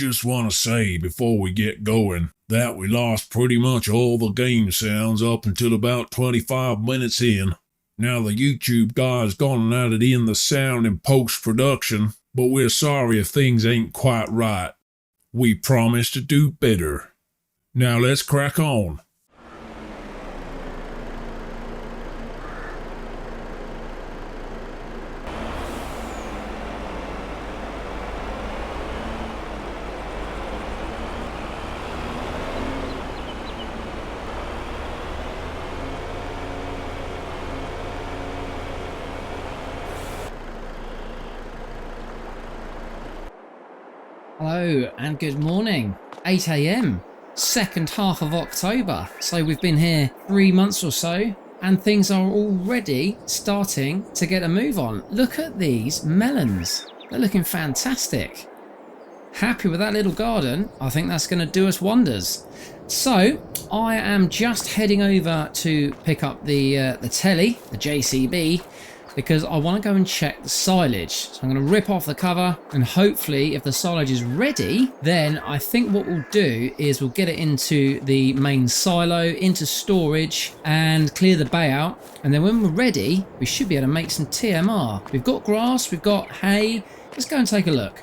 just want to say before we get going that we lost pretty much all the game sounds up until about 25 minutes in. Now the YouTube guy's gone and added in the sound in post-production, but we're sorry if things ain't quite right. We promise to do better. Now let's crack on. Hello and good morning. 8 AM, second half of October. So we've been here 3 months or so and things are already starting to get a move on. Look at these melons. They're looking fantastic. Happy with that little garden. I think that's going to do us wonders. So I am just heading over to pick up the telly, the JCB, because I want to go and check the silage. So I'm going to rip off the cover and hopefully if the silage is ready, then I think what we'll do is we'll get it into the main silo, into storage and clear the bay out. And then when we're ready, we should be able to make some TMR. We've got grass, we've got hay. Let's go and take a look.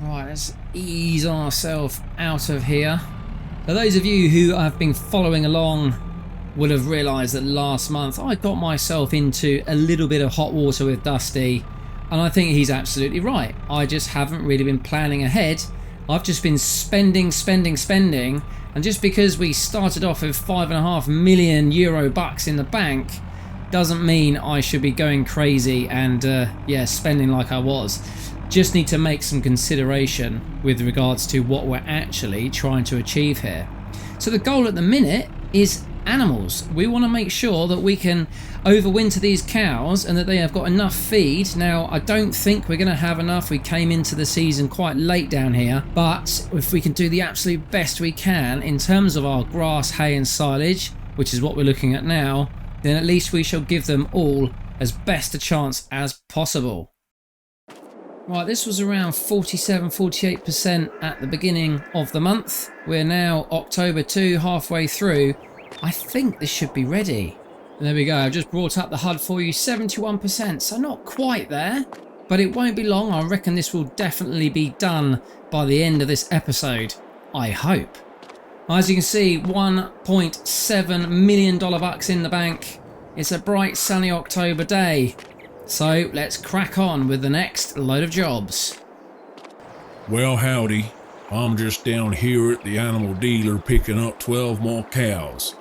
Right, let's ease ourselves out of here. For those of you who have been following along would have realised that last month I got myself into a little bit of hot water with Dusty, and I think he's absolutely right. I just haven't really been planning ahead. I've just been spending, and just because we started off with €5.5 million in the bank doesn't mean I should be going crazy and spending like I was. Just need to make some consideration with regards to what we're actually trying to achieve here. So the goal at the minute is animals. We want to make sure that we can overwinter these cows and that they have got enough feed. Now I don't think we're going to have enough. We came into the season quite late down here, but if we can do the absolute best we can in terms of our grass, hay and silage, which is what we're looking at now, then at least we shall give them all as best a chance as possible. Right, this was around 47-48% at the beginning of the month. We're now October 2, halfway through. I think this should be ready. And there we go, I've just brought up the HUD for you, 71%, so not quite there, but it won't be long. I reckon this will definitely be done by the end of this episode, I hope. As you can see, $1.7 million bucks in the bank. It's a bright sunny October day. So let's crack on with the next load of jobs. Well, howdy. I'm just down here at the animal dealer picking up 12 more cows.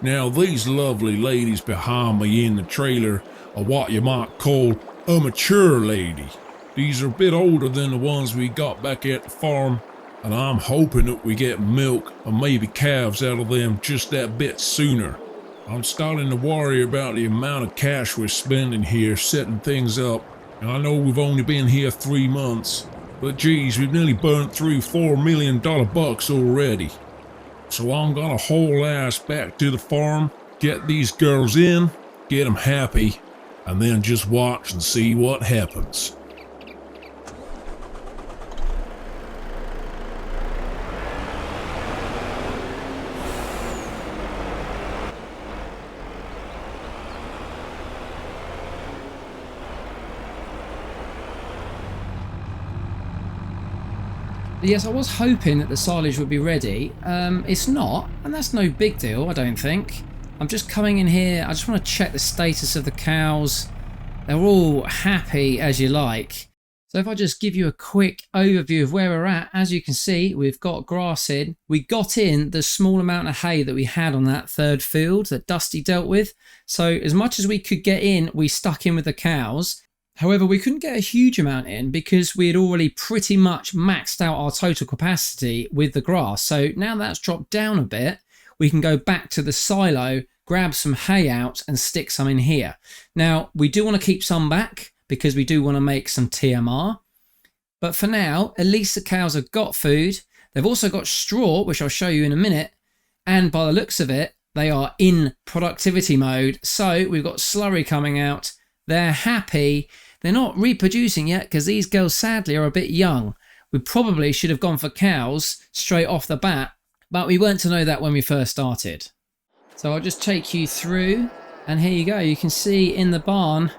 Now, these lovely ladies behind me in the trailer are what you might call a mature lady. These are a bit older than the ones we got back at the farm, and I'm hoping that we get milk and maybe calves out of them just that bit sooner. I'm starting to worry about the amount of cash we're spending here setting things up, and I know we've only been here 3 months, but geez, we've nearly burnt through $4 million bucks already. So I'm gonna haul ass back to the farm, get these girls in, get them happy, and then just watch and see what happens. Yes, I was hoping that the silage would be ready. It's not, and that's no big deal, I don't think. I'm just coming in here, I just want to check the status of the cows. They're all happy as you like. So if I just give you a quick overview of where we're at, as you can see, we've got grass in. We got in the small amount of hay that we had on that third field that Dusty dealt with. So as much as we could get in, we stuck in with the cows. However, we couldn't get a huge amount in because we had already pretty much maxed out our total capacity with the grass. So now that's dropped down a bit, we can go back to the silo, grab some hay out and stick some in here. Now, we do want to keep some back because we do want to make some TMR. But for now, at least the cows have got food. They've also got straw, which I'll show you in a minute. And by the looks of it, they are in productivity mode. So we've got slurry coming out. They're happy. They're not reproducing yet because these girls sadly are a bit young. We probably should have gone for cows straight off the bat, but we weren't to know that when we first started. So I'll just take you through, and here you go. You can see in the barn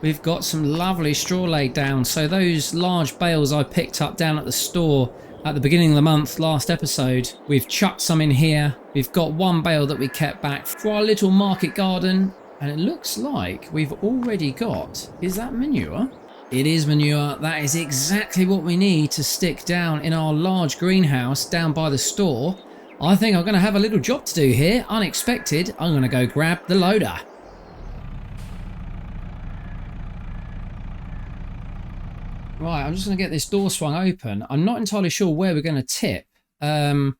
we've got some lovely straw laid down. So those large bales I picked up down at the store at the beginning of the month, last episode, we've chucked some in here. We've got one bale that we kept back for our little market garden, and it looks like we've already got, is that manure? It is manure. That is exactly what we need to stick down in our large greenhouse down by the store. I think I'm going to have a little job to do here. Unexpected. I'm going to go grab the loader. Right, I'm just going to get this door swung open. I'm not entirely sure where we're going to tip. Well,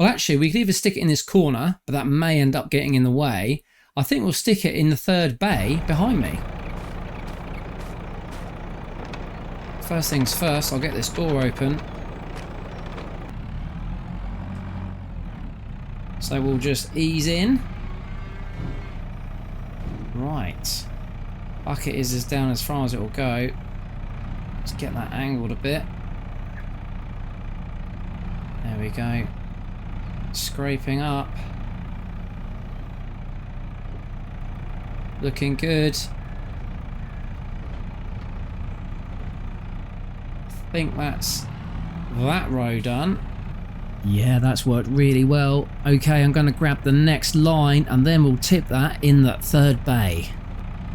actually, we could either stick it in this corner, but that may end up getting in the way. I think we'll stick it in the third bay behind me. First things first, I'll get this door open. So we'll just ease in. Right. Bucket is as down as far as it will go. Let's get that angled a bit. There we go. Scraping up. Looking good. I think that's that row done. Yeah, that's worked really well. Okay, I'm going to grab the next line and then we'll tip that in that third bay.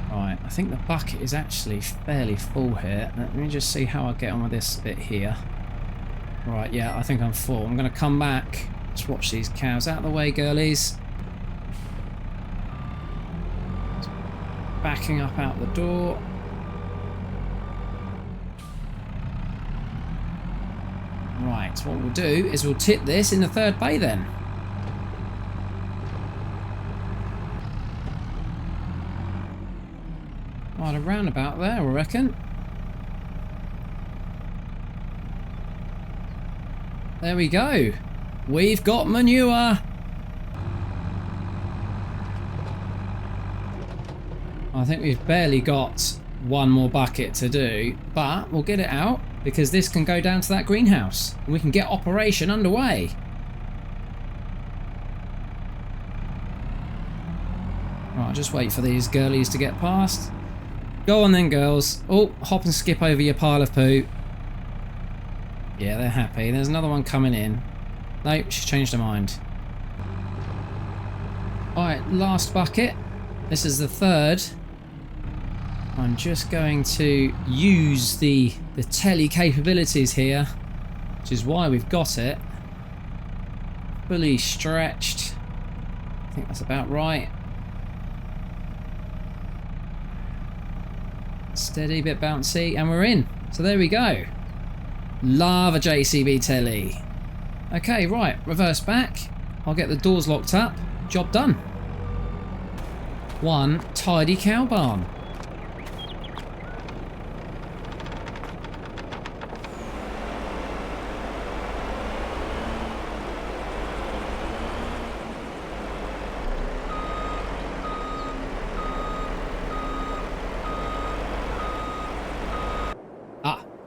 Right, I think the bucket is actually fairly full here. Let me just see how I get on with this bit here. Right, yeah, I think I'm full. I'm going to come back. Let's watch these cows out of the way, girlies. Backing up out the door. Right, what we'll do is we'll tip this in the third bay then. Right around about there, I reckon. There we go. We've got manure. I think we've barely got one more bucket to do, but we'll get it out because this can go down to that greenhouse and we can get operation underway. Right, I'll just wait for these girlies to get past. Go on then, girls. Oh, hop and skip over your pile of poo. Yeah, they're happy. There's another one coming in. Nope, she's changed her mind. Alright, last bucket. This is the third. I'm just going to use the telly capabilities here, which is why we've got it. Fully stretched. I think that's about right. Steady, bit bouncy, and we're in. So there we go. Love a JCB telly. Okay, right, reverse back. I'll get the doors locked up. Job done. One tidy cow barn.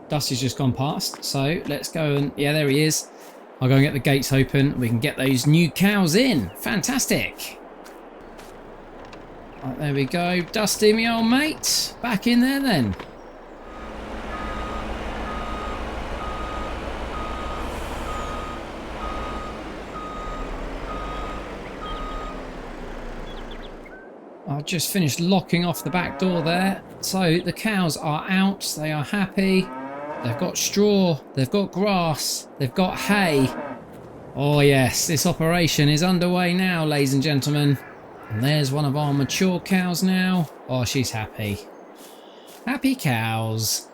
Dusty's just gone past, so let's go and... yeah, there he is. I'll go and get the gates open. We can get those new cows in. Fantastic. Right, there we go. Dusty, me old mate. Back in there then. I've just finished locking off the back door there. So the cows are out. They are happy. They've got straw, they've got grass, they've got hay. Oh yes, this operation is underway now, ladies and gentlemen. And there's one of our mature cows now. Oh, she's happy. Happy cows.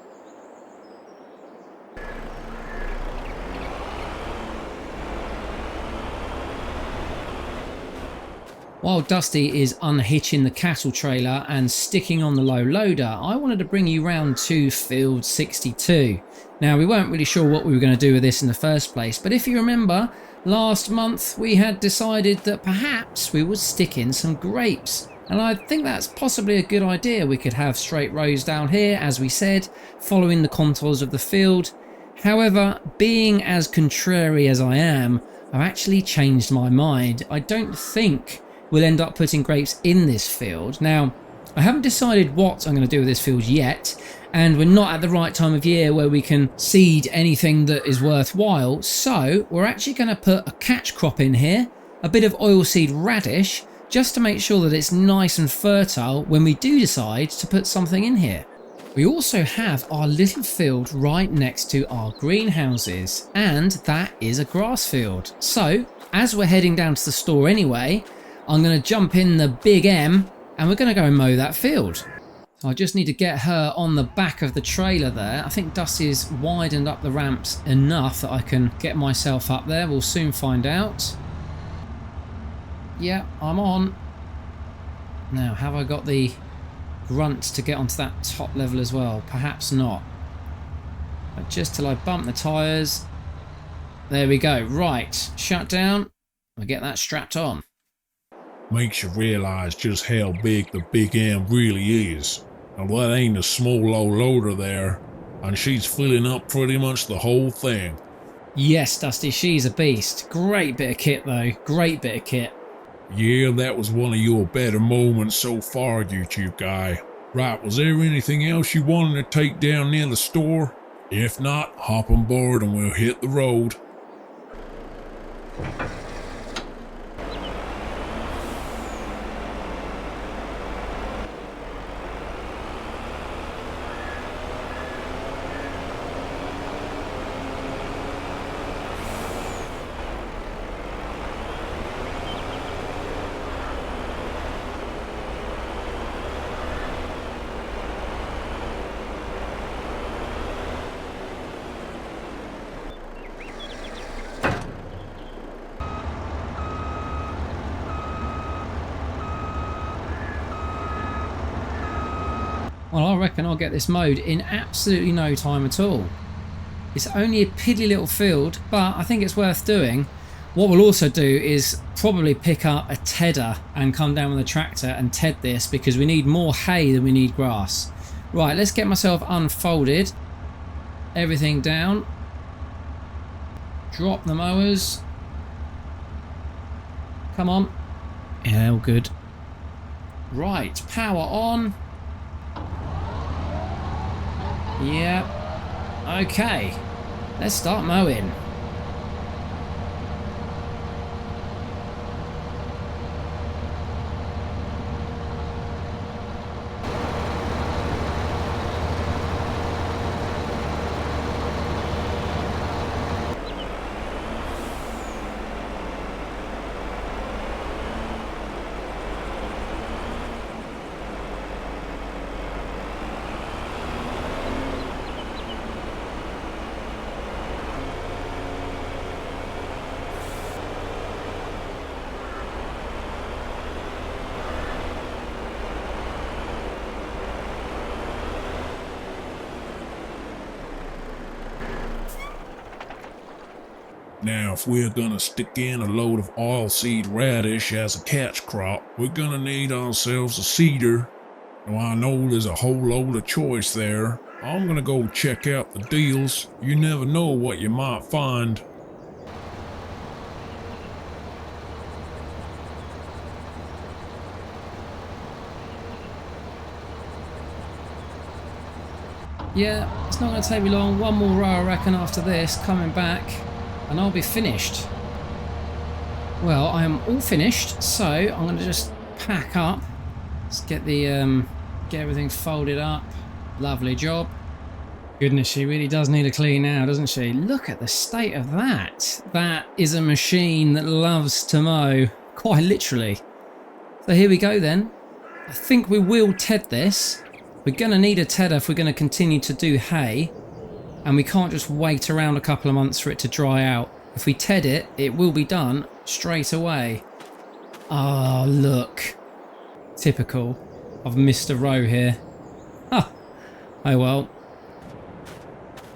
While Dusty is unhitching the cattle trailer and sticking on the low loader, I wanted to bring you round to field 62. Now, we weren't really sure what we were going to do with this in the first place, but if you remember, last month we had decided that perhaps we would stick in some grapes. And I think that's possibly a good idea. We could have straight rows down here, as we said, following the contours of the field. However, being as contrary as I am, I've actually changed my mind. I don't think we'll end up putting grapes in this field. Now, I haven't decided what I'm going to do with this field yet, and we're not at the right time of year where we can seed anything that is worthwhile, so we're actually going to put a catch crop in here, a bit of oilseed radish, just to make sure that it's nice and fertile when we do decide to put something in here. We also have our little field right next to our greenhouses, and that is a grass field. So, as we're heading down to the store anyway, I'm going to jump in the Big M and we're going to go and mow that field. So I just need to get her on the back of the trailer there. I think Dusty's widened up the ramps enough that I can get myself up there. We'll soon find out. Yeah, I'm on. Now, have I got the grunt to get onto that top level as well? Perhaps not. But just till I bump the tyres. There we go. Right, shut down. I'll get that strapped on. Makes you realize just how big the Big M really is. Now that ain't a small low loader there, and she's filling up pretty much the whole thing. Yes, Dusty, she's a beast. Great bit of kit though, great bit of kit. Yeah, that was one of your better moments so far, YouTube guy. Right, was there anything else you wanted to take down near the store? If not, hop on board and we'll hit the road. Well, I reckon I'll get this mowed in absolutely no time at all. It's only a piddly little field, but I think it's worth doing. What we'll also do is probably pick up a tedder and come down with a tractor and ted this, because we need more hay than we need grass. Right, let's get myself unfolded. Everything down. Drop the mowers. Come on. Yeah, all good. Right, power on. Yeah. Okay. Let's start mowing. Now, if we're gonna stick in a load of oilseed radish as a catch crop, we're gonna need ourselves a seeder. Now, I know there's a whole load of choice there. I'm gonna go check out the deals. You never know what you might find. Yeah, it's not going to take me long. One more row, I reckon, after this, coming back, and I'll be finished. Well, I am all finished, so I'm going to just pack up. Let's get the get everything folded up. Lovely job. Goodness, she really does need a clean now, doesn't she? Look at the state of that. That is a machine that loves to mow, quite literally. So here we go then. I think we will ted this. We're going to need a tedder if we're going to continue to do hay, and we can't just wait around a couple of months for it to dry out. If we ted it, it will be done straight away. Ah, look. Typical. I've missed a row here. Huh. Oh well.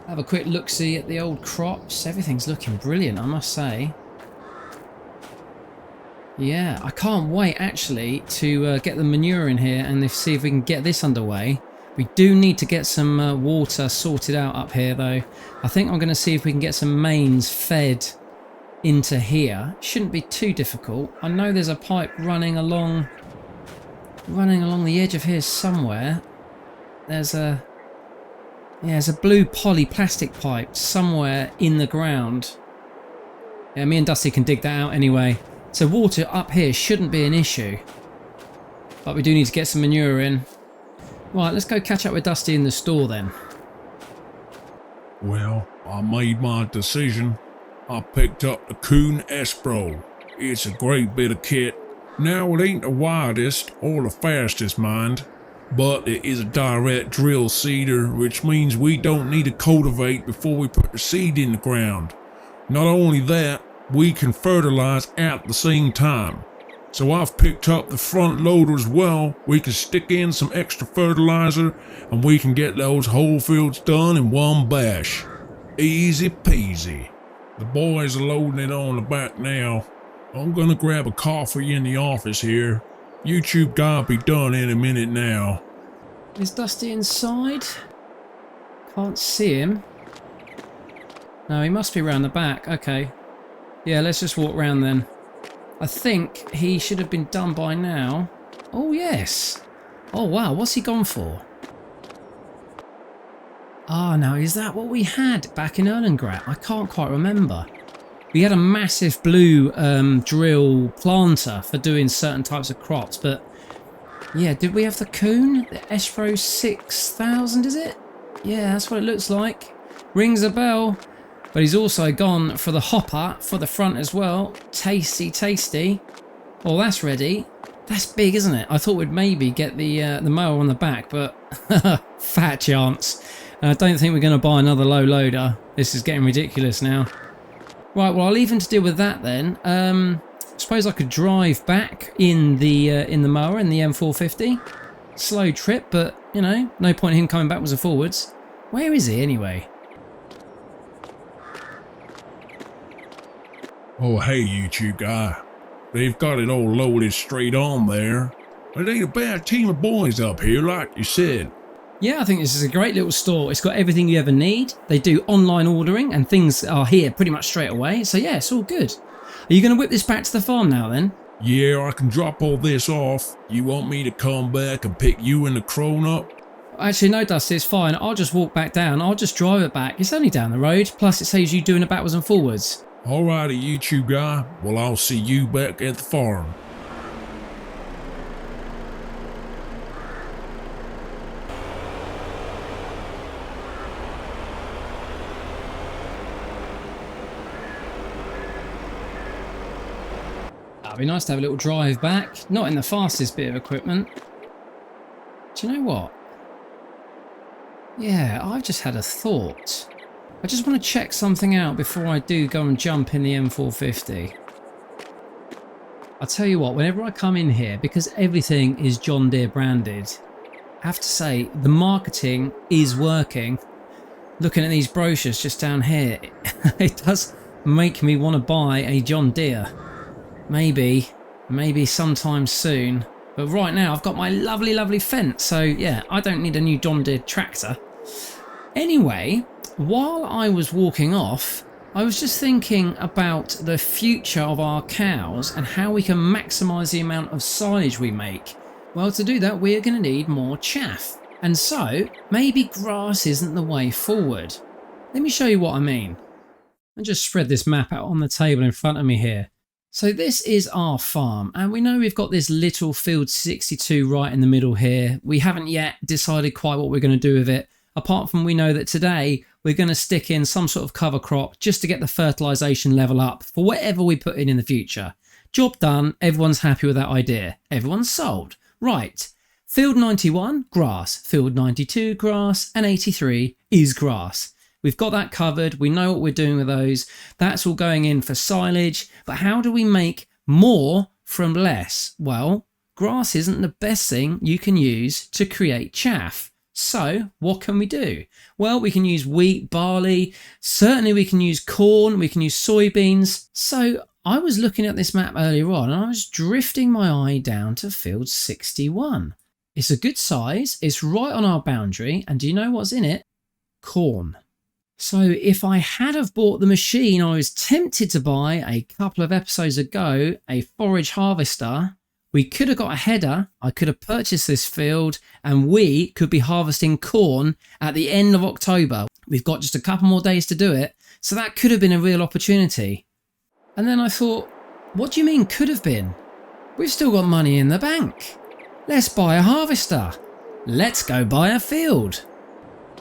Have a quick look-see at the old crops. Everything's looking brilliant, I must say. Yeah, I can't wait actually to get the manure in here and see if we can get this underway We do need to get some water sorted out up here though. I think I'm going to see if we can get some mains fed into here. Shouldn't be too difficult. I know there's a pipe running along the edge of here somewhere. There's a blue poly plastic pipe somewhere in the ground. Yeah, me and Dusty can dig that out anyway. So water up here shouldn't be an issue. But we do need to get some manure in. Right, let's go catch up with Dusty in the store then. Well, I made my decision. I picked up the Kuhn S-Pro. It's a great bit of kit. Now, it ain't the widest or the fastest, mind, but it is a direct drill seeder, which means we don't need to cultivate before we put the seed in the ground. Not only that, we can fertilize at the same time. So I've picked up the front loader as well. We can stick in some extra fertilizer and we can get those whole fields done in one bash. Easy peasy. The boys are loading it on the back now. I'm gonna grab a coffee in the office here. YouTube guy will be done in a minute now. Is Dusty inside? Can't see him. No, he must be round the back. Okay. Yeah, let's just walk round then. I think he should have been done by now. Oh, yes. Oh, wow. What's he gone for? Ah, now, is that what we had back in Erlengratt? I can't quite remember. We had a massive blue drill planter for doing certain types of crops, but yeah, did we have the Kuhn? The S-Pro 6000, is it? Yeah, that's what it looks like. Rings a bell. But he's also gone for the hopper for the front as well. Tasty, tasty. Oh, that's ready. That's big, isn't it? I thought we'd maybe get the mower on the back, but fat chance. I don't think we're going to buy another low loader. This is getting ridiculous now. Right, well, I'll leave him to deal with that then. I suppose I could drive back in the mower in the M450. Slow trip, but you know, no point in him coming backwards and forwards. Where is he anyway? Oh, hey, YouTube guy. They've got it all loaded straight on there. It ain't a bad team of boys up here, like you said. Yeah, I think this is a great little store. It's got everything you ever need. They do online ordering and things are here pretty much straight away. So yeah, it's all good. Are you going to whip this back to the farm now then? Yeah, I can drop all this off. You want me to come back and pick you and the crone up? Actually, no, Dusty, it's fine. I'll just walk back down. I'll just drive it back. It's only down the road. Plus, it saves you doing it backwards and forwards. Alrighty, YouTube guy. Well, I'll see you back at the farm. That'd be nice to have a little drive back. Not in the fastest bit of equipment. Do you know what? Yeah, I've just had a thought. I just want to check something out before I do go and jump in the M450. I'll tell you what, whenever I come in here, because everything is John Deere branded, I have to say the marketing is working. Looking at these brochures just down here, it does make me want to buy a John Deere. Maybe sometime soon. But right now I've got my lovely, lovely fence. So yeah, I don't need a new John Deere tractor. Anyway, while I was walking off, I was just thinking about the future of our cows and how we can maximise the amount of silage we make. Well, to do that, we're going to need more chaff. And so, maybe grass isn't the way forward. Let me show you what I mean. I'll just spread this map out on the table in front of me here. So this is our farm, and we know we've got this little field 62 right in the middle here. We haven't yet decided quite what we're going to do with it. Apart from we know that today we're going to stick in some sort of cover crop just to get the fertilisation level up for whatever we put in the future. Job done, everyone's happy with that idea. Everyone's sold. Right, field 91, grass. Field 92, grass. And 83 is grass. We've got that covered. We know what we're doing with those. That's all going in for silage. But how do we make more from less? Well, grass isn't the best thing you can use to create chaff. So what can we do? Well, we can use wheat, barley, certainly we can use corn, we can use soybeans. So I was looking at this map earlier on and I was drifting my eye down to field 61. It's a good size, it's right on our boundary, and do you know what's in it? Corn. So if I had have bought the machine I was tempted to buy a couple of episodes ago, a forage harvester, we could have got a header, I could have purchased this field, and we could be harvesting corn at the end of October. We've got just a couple more days to do it, so that could have been a real opportunity. And then I thought, what do you mean could have been? We've still got money in the bank. Let's buy a harvester. Let's go buy a field.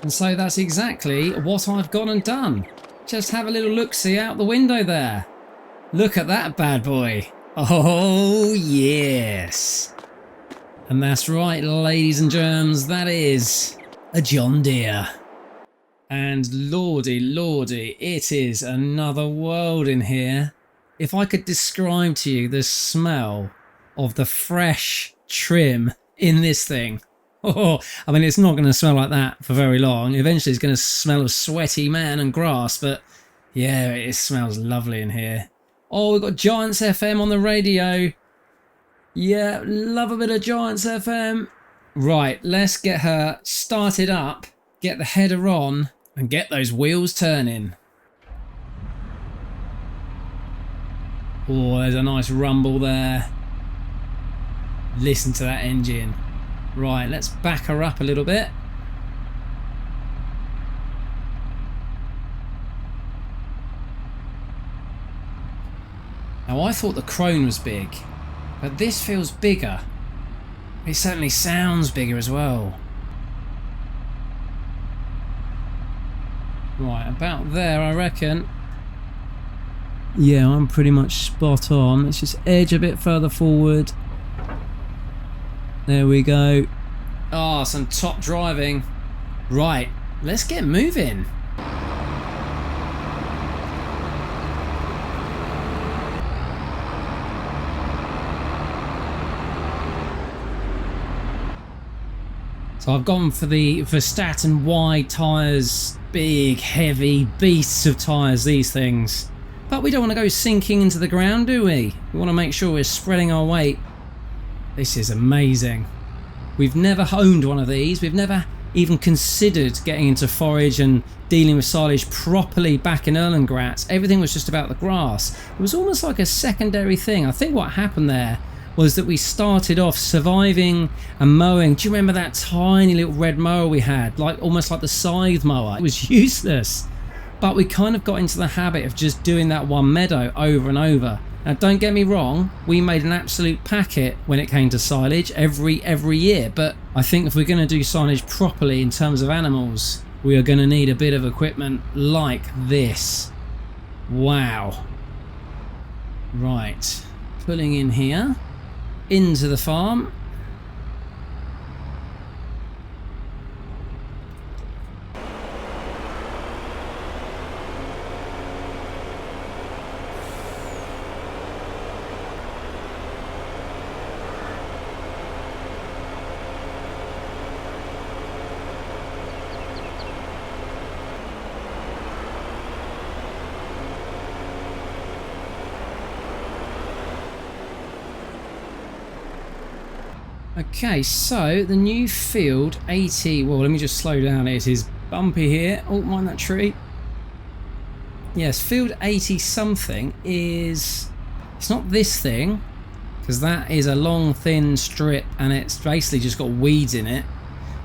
And so that's exactly what I've gone and done. Just have a little look-see out the window there. Look at that bad boy. Oh yes. And that's right, ladies and germs, that is a John Deere. And lordy, lordy, it is another world in here. If I could describe to you the smell of the fresh trim in this thing. Oh, I mean, it's not going to smell like that for very long. Eventually it's going to smell of sweaty man and grass, but yeah, it smells lovely in here. Oh, we've got Giants FM on the radio. Yeah, love a bit of Giants FM. Right, let's get her started up, get the header on, and get those wheels turning. Oh, there's a nice rumble there. Listen to that engine. Right, let's back her up a little bit. Now I thought the Crone was big, but this feels bigger. It certainly sounds bigger as well. Right, about there I reckon. Yeah, I'm pretty much spot on. Let's just edge a bit further forward. There we go. Ah, some top driving. Right, let's get moving. So I've gone for the Verstappen wide tyres, big, heavy beasts of tyres, these things. But we don't want to go sinking into the ground, do we? We want to make sure we're spreading our weight. This is amazing. We've never owned one of these. We've never even considered getting into forage and dealing with silage properly back in Erlengraetz. Everything was just about the grass. It was almost like a secondary thing. I think what happened there was that we started off surviving and mowing. Do you remember that tiny little red mower we had? Like almost like the scythe mower. It was useless. But we kind of got into the habit of just doing that one meadow over and over. Now don't get me wrong, we made an absolute packet when it came to silage every year, but I think if we're going to do silage properly in terms of animals, we are going to need a bit of equipment like this. Wow. Right, pulling in here, into the farm. Okay, so the new field 80, well let me just slow down, it is bumpy here. Oh, mind that tree. Yes, field 80 something is, it's not this thing, because that is a long thin strip and it's basically just got weeds in it.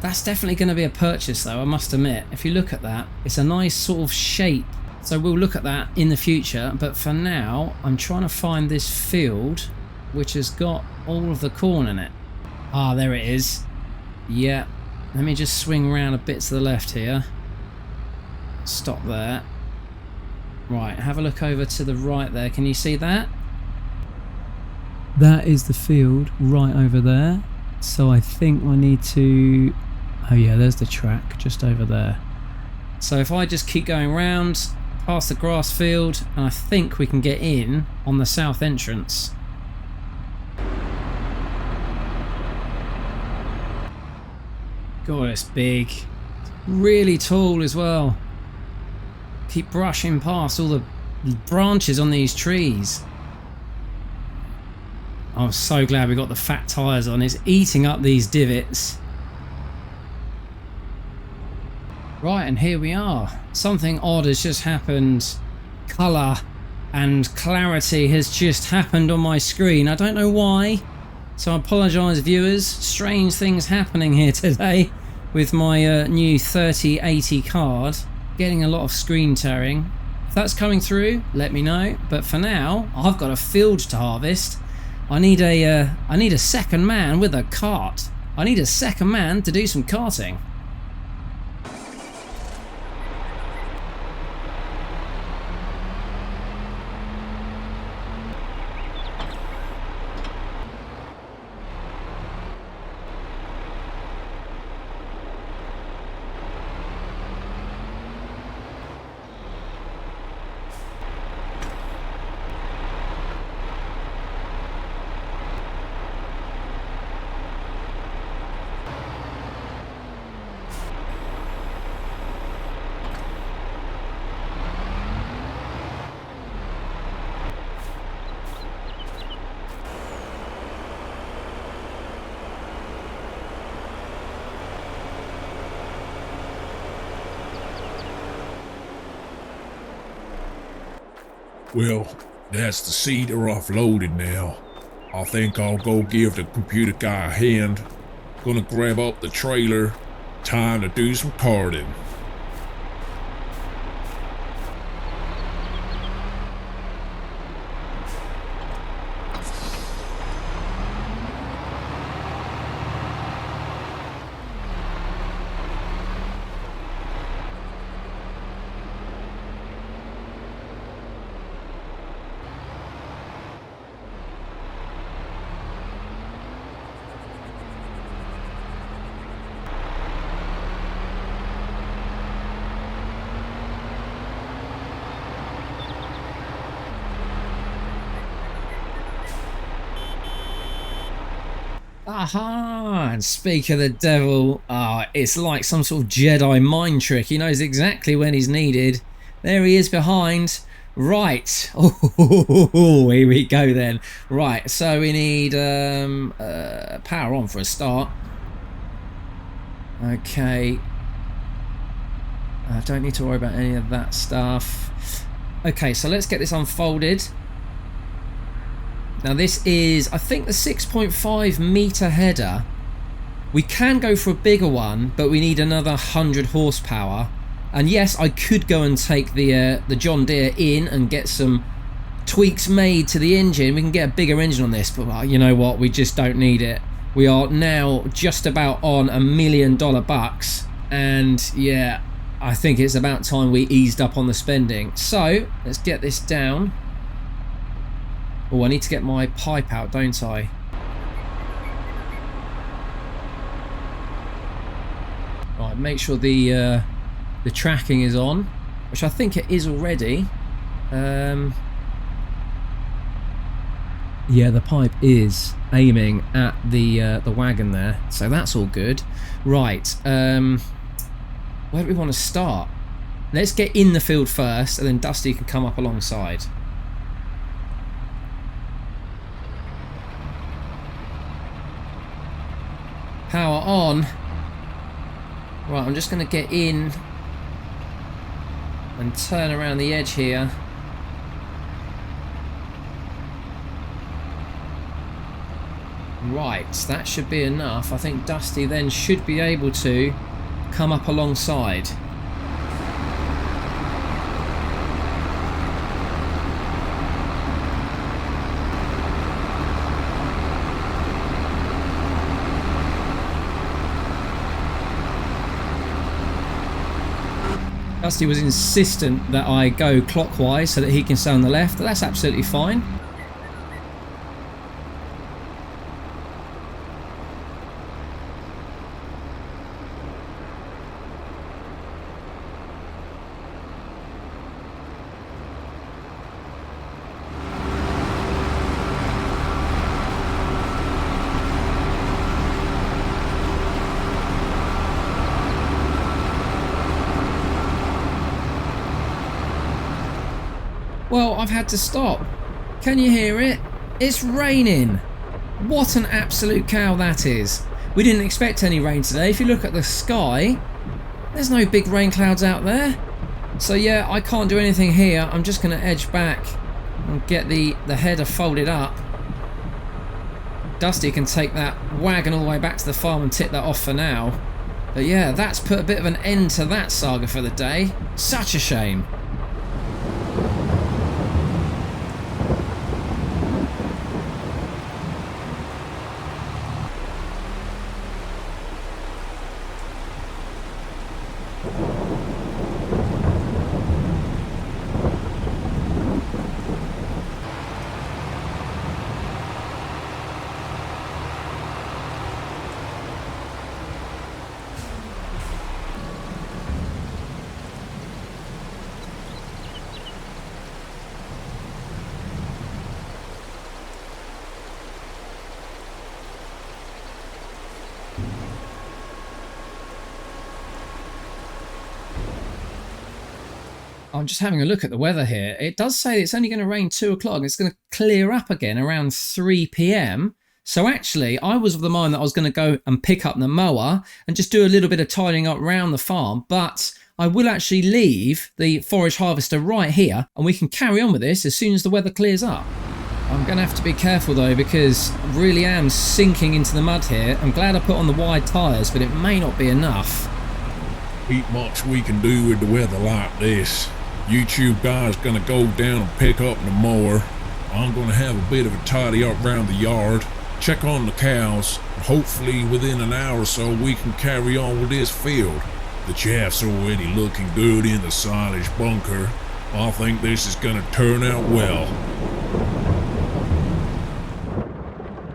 That's definitely going to be a purchase though, I must admit. If you look at that, it's a nice sort of shape. So we'll look at that in the future, but for now I'm trying to find this field which has got all of the corn in it. Ah, there it is. Yeah. Let me just swing around a bit to the left here. Stop there. Right, have a look over to the right there. Can you see that? That is the field right over there. So I think I need to... Oh yeah, there's the track just over there. So if I just keep going round past the grass field, and I think we can get in on the south entrance. God, it's big. Really tall as well. Keep brushing past all the branches on these trees. I'm so glad we got the fat tyres on. It's eating up these divots. Right, and here we are. Something odd has just happened. Colour and clarity has just happened on my screen. I don't know why. So I apologise, viewers. Strange things happening here today with my new 3080 card. Getting a lot of screen tearing. If that's coming through, let me know. But for now, I've got a field to harvest. I need a second man with a cart. I need a second man to do some carting. Well, that's the seeder offloaded now. I think I'll go give the computer guy a hand. Gonna grab up the trailer. Time to do some carting. Aha! And speak of the devil, it's like some sort of Jedi mind trick. He knows exactly when he's needed. There he is behind. Right. Oh, here we go then. Right, so we need power on for a start. Okay. I don't need to worry about any of that stuff. Okay, so let's get this unfolded. Now this is, I think, the 6.5 meter header. We can go for a bigger one, but we need another 100 horsepower. And yes, I could go and take the John Deere in and get some tweaks made to the engine. We can get a bigger engine on this, but you know what? We just don't need it. We are now just about on $1 million bucks, and yeah, I think it's about time we eased up on the spending. So let's get this down. Oh, I need to get my pipe out, don't I? Right, make sure the tracking is on, which I think it is already. Yeah, the pipe is aiming at the wagon there, so that's all good. Right, where do we want to start? Let's get in the field first, and then Dusty can come up alongside. Power on. Right, I'm just going to get in and turn around the edge here. Right, that should be enough. I think Dusty then should be able to come up alongside. Dusty was insistent that I go clockwise so that he can stay on the left, but that's absolutely fine. Well, I've had to stop. Can you hear it? It's raining. What an absolute cow that is. We didn't expect any rain today. If you look at the sky, there's no big rain clouds out there. So yeah, I can't do anything here. I'm just going to edge back and get the header folded up. Dusty can take that wagon all the way back to the farm and tip that off for now. But yeah, that's put a bit of an end to that saga for the day. Such a shame. I'm just having a look at the weather here. It does say it's only going to rain 2 o'clock. It's going to clear up again around 3 p.m. So actually, I was of the mind that I was going to go and pick up the mower and just do a little bit of tidying up around the farm. But I will actually leave the forage harvester right here and we can carry on with this as soon as the weather clears up. I'm going to have to be careful though, because I really am sinking into the mud here. I'm glad I put on the wide tyres, but it may not be enough. Ain't much we can do with the weather like this. You two guys gonna go down and pick up the mower. I'm gonna have a bit of a tidy up around the yard, check on the cows, and hopefully within an hour or so we can carry on with this field. The chaff's already looking good in the silage bunker. I think this is gonna turn out well.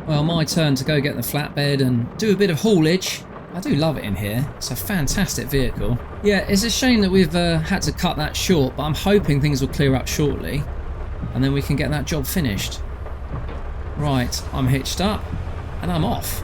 Well, my turn to go get the flatbed and do a bit of haulage. I do love it in here. It's a fantastic vehicle. Yeah, it's a shame that we've had to cut that short, but I'm hoping things will clear up shortly and then we can get that job finished. Right, I'm hitched up and I'm off.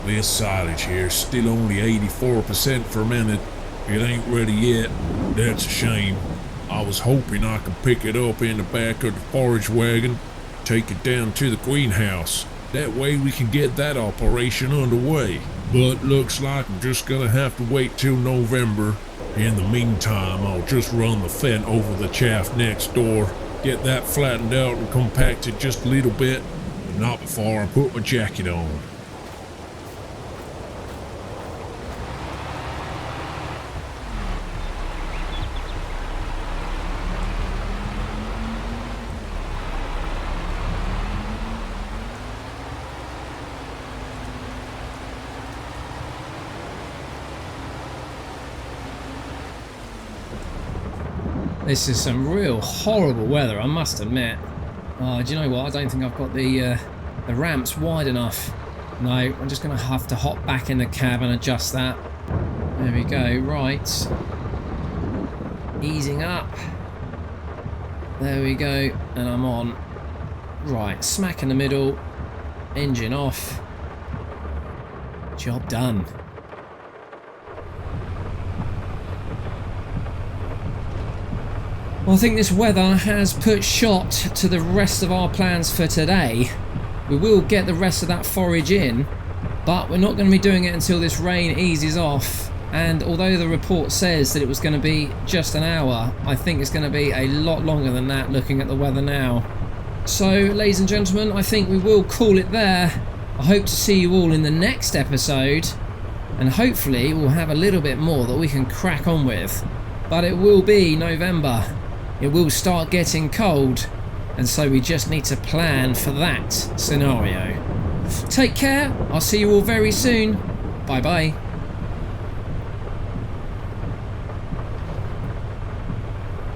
This silage here's still only 84% fermented. It ain't ready yet. That's a shame. I was hoping I could pick it up in the back of the forage wagon, take it down to the greenhouse. That way we can get that operation underway. But looks like I'm just gonna have to wait till November. In the meantime, I'll just run the fent over the chaff next door, get that flattened out and compacted just a little bit, but not before I put my jacket on. This is some real horrible weather, I must admit. Oh, do you know what? I don't think I've got the ramps wide enough. No, I'm just going to have to hop back in the cab and adjust that. There we go, right. Easing up. There we go, and I'm on. Right, smack in the middle. Engine off. Job done. Well, I think this weather has put shot to the rest of our plans for today. We will get the rest of that forage in, but we're not going to be doing it until this rain eases off. And although the report says that it was going to be just an hour, I think it's going to be a lot longer than that looking at the weather now. So, ladies and gentlemen, I think we will call it there. I hope to see you all in the next episode, and hopefully we'll have a little bit more that we can crack on with. But it will be November. It will start getting cold, and so we just need to plan for that scenario. Take care, I'll see you all very soon. Bye bye.